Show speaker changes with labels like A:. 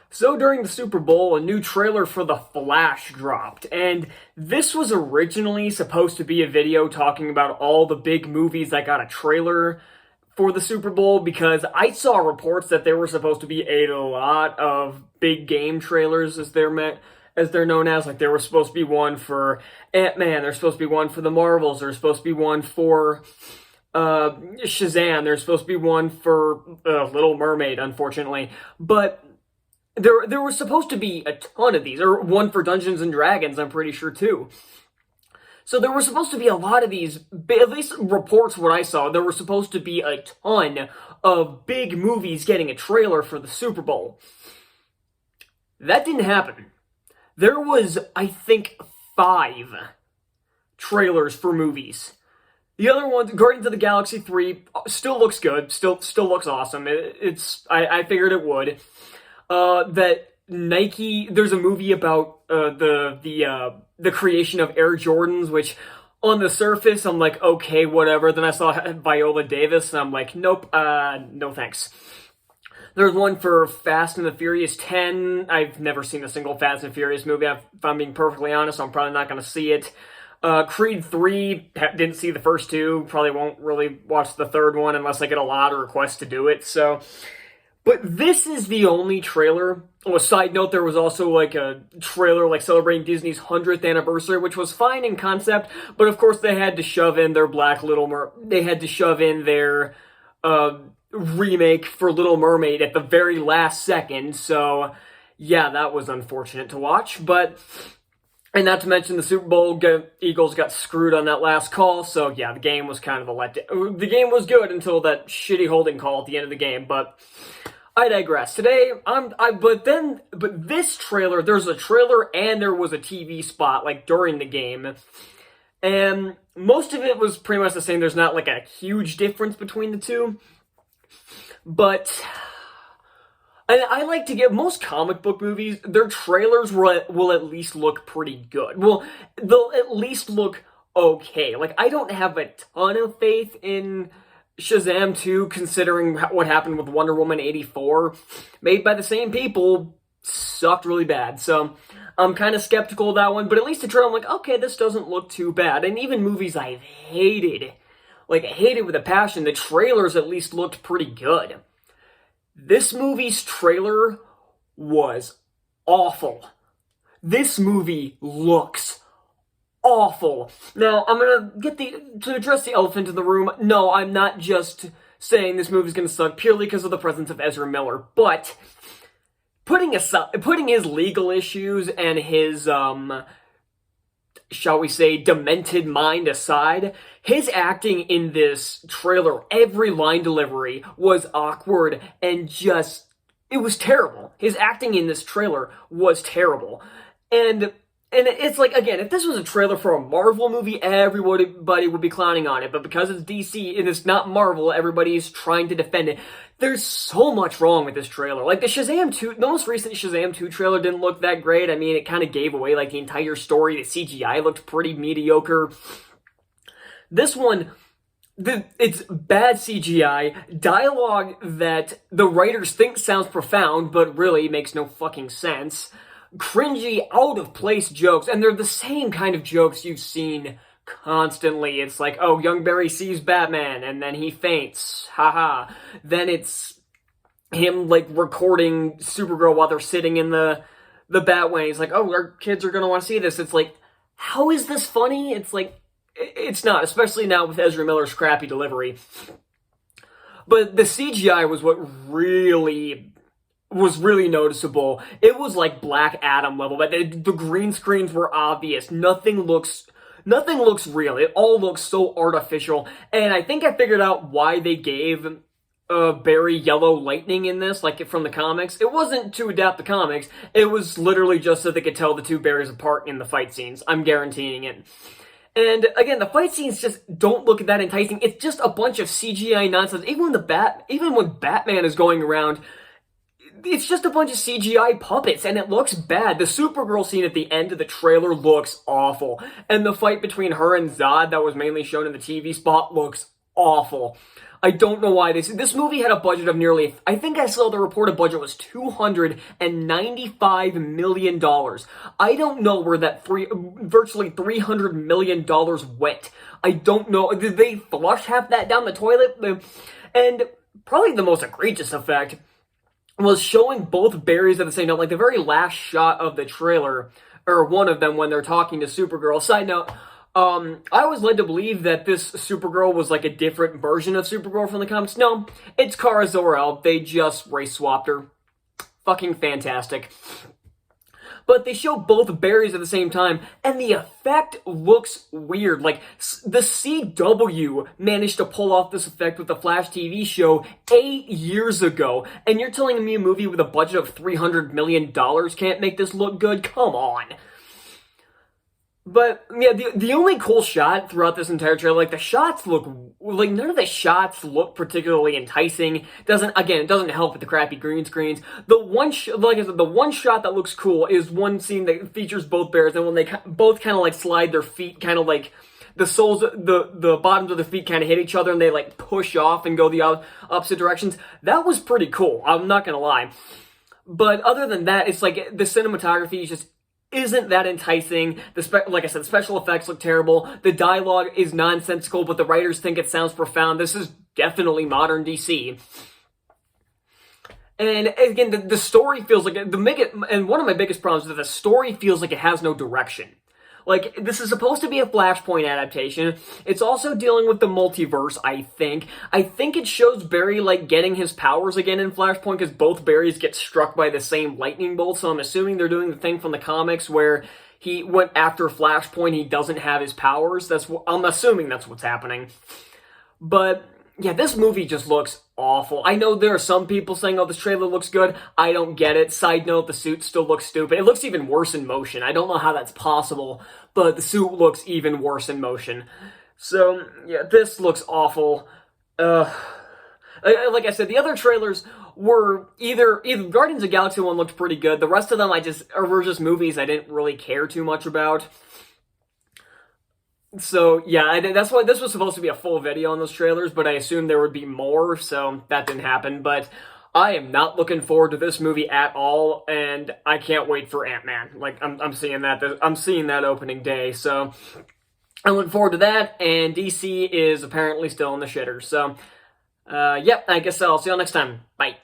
A: So during the Super Bowl, a new trailer for The Flash dropped, and this was originally supposed to be a video talking about all the big movies that got a trailer for the Super Bowl because I saw reports that there were supposed to be a lot of big game trailers as they're known as. Like there was supposed to be one for Ant-Man, there's supposed to be one for the Marvels, there's supposed to be one for Shazam, there's supposed to be one for Little Mermaid, unfortunately. But there was supposed to be a ton of these, or one for Dungeons and Dragons, I'm pretty sure too. So there were supposed to be a lot of these, at least reports what I saw, there were supposed to be a ton of big movies getting a trailer for the Super Bowl. That didn't happen. There was, I think, 5 trailers for movies. The other one, Guardians of the Galaxy 3, still looks good, still looks awesome. I figured it would. That Nike, there's a movie about the creation of Air Jordans, which on the surface I'm like, okay, whatever. Then I saw Viola Davis and I'm like, nope, no thanks. There's one for Fast and the Furious 10. I've never seen a single Fast and Furious movie. If I'm being perfectly honest, I'm probably not going to see it. Creed 3, didn't see the first 2. Probably won't really watch the third one unless I get a lot of requests to do it. So, but this is the only trailer. Oh, a side note, there was also like a trailer like celebrating Disney's 100th anniversary, which was fine in concept, but of course they had to shove in their they had to shove in their remake for Little Mermaid at the very last second. So yeah, that was unfortunate to watch, but and not to mention the Super Bowl, Eagles got screwed on that last call, so yeah, the game was kind of a letdown. The game was good until that shitty holding call at the end of the game, but I digress. Today, but this trailer, there's a trailer and there was a TV spot, like, during the game. And most of it was pretty much the same. There's not, like, a huge difference between the two. But I like to get, most comic book movies, their trailers will at least look pretty good. Well, they'll at least look okay. Like, I don't have a ton of faith in Shazam 2, considering what happened with Wonder Woman 84, made by the same people, sucked really bad. So I'm kind of skeptical of that one, but at least the trailer, I'm like, okay, this doesn't look too bad. And even movies I've hated, like I hated with a passion, the trailers at least looked pretty good. This movie's trailer was awful. This movie looks awful. Now, I'm gonna to address the elephant in the room. No, I'm not just saying this movie's gonna suck purely because of the presence of Ezra Miller, but putting his legal issues and his, shall we say, demented mind aside, his acting in this trailer, every line delivery was awkward and it was terrible. His acting in this trailer was terrible. And it's like, again, if this was a trailer for a Marvel movie, everybody would be clowning on it. But because it's DC and it's not Marvel, everybody's trying to defend it. There's so much wrong with this trailer. Like the most recent Shazam 2 trailer didn't look that great. I mean, it kind of gave away like the entire story. The CGI looked pretty mediocre. This one, it's bad CGI, dialogue that the writers think sounds profound, but really makes no fucking sense. Cringy, out-of-place jokes, and they're the same kind of jokes you've seen constantly. It's like, oh, young Barry sees Batman, and then he faints, haha. Then it's him, like, recording Supergirl while they're sitting in the Batwing. He's like, oh, our kids are gonna want to see this. It's like, how is this funny? It's like, it's not, especially now with Ezra Miller's crappy delivery. But the CGI was what was really noticeable. It was like Black Adam level, but the green screens were obvious. Nothing looks real. It all looks so artificial. And I think I figured out why they gave Barry yellow lightning in this, like from the comics. It wasn't to adapt the comics. It was literally just so they could tell the two Barrys apart in the fight scenes. I'm guaranteeing it. And again, the fight scenes just don't look that enticing. It's just a bunch of CGI nonsense. Even when Batman is going around, it's just a bunch of CGI puppets, and it looks bad. The Supergirl scene at the end of the trailer looks awful. And the fight between her and Zod that was mainly shown in the TV spot looks awful. I don't know why this movie had a budget of nearly, I think I saw the reported budget was $295 million. I don't know where that virtually $300 million went. I don't know. Did they flush half that down the toilet? And probably the most egregious effect was showing both Barrys at the same time, like the very last shot of the trailer, or one of them when they're talking to Supergirl. Side note, I was led to believe that this Supergirl was like a different version of Supergirl from the comics. No, it's Kara Zor-El. They just race swapped her. Fucking fantastic. But they show both Barrys at the same time, and the effect looks weird. Like, the CW managed to pull off this effect with the Flash TV show 8 years ago, and you're telling me a movie with a budget of $300 million can't make this look good? Come on. But, yeah, the only cool shot throughout this entire trailer, like, the shots look, like, none of the shots look particularly enticing. It doesn't help with the crappy green screens. The one shot that looks cool is one scene that features both bears, and when they both kind of, like, slide their feet, kind of, like, the soles, the bottoms of their feet kind of hit each other, and they, like, push off and go the opposite directions. That was pretty cool, I'm not gonna lie. But other than that, it's like, the cinematography is just isn't that enticing. Like I said, the special effects look terrible. The dialogue is nonsensical, but the writers think it sounds profound. This is definitely modern DC. And again, the story feels like and one of my biggest problems is that the story feels like it has no direction. Like, this is supposed to be a Flashpoint adaptation. It's also dealing with the multiverse, I think. I think it shows Barry, like, getting his powers again in Flashpoint because both Barrys get struck by the same lightning bolt, so I'm assuming they're doing the thing from the comics where he went after Flashpoint, he doesn't have his powers. I'm assuming that's what's happening. But yeah, this movie just looks awful. I know there are some people saying, oh, this trailer looks good. I don't get it. Side note, the suit still looks stupid. It looks even worse in motion. I don't know how that's possible, but the suit looks even worse in motion. So, yeah, this looks awful. Like I said, the other trailers were either Guardians of the Galaxy one looked pretty good. The rest of them were just movies I didn't really care too much about. So, yeah, that's why this was supposed to be a full video on those trailers, but I assumed there would be more, so that didn't happen. But I am not looking forward to this movie at all, and I can't wait for Ant-Man. Like, I'm seeing that opening day, so I look forward to that, and DC is apparently still in the shitter. So, yep, I guess I'll see you all next time. Bye.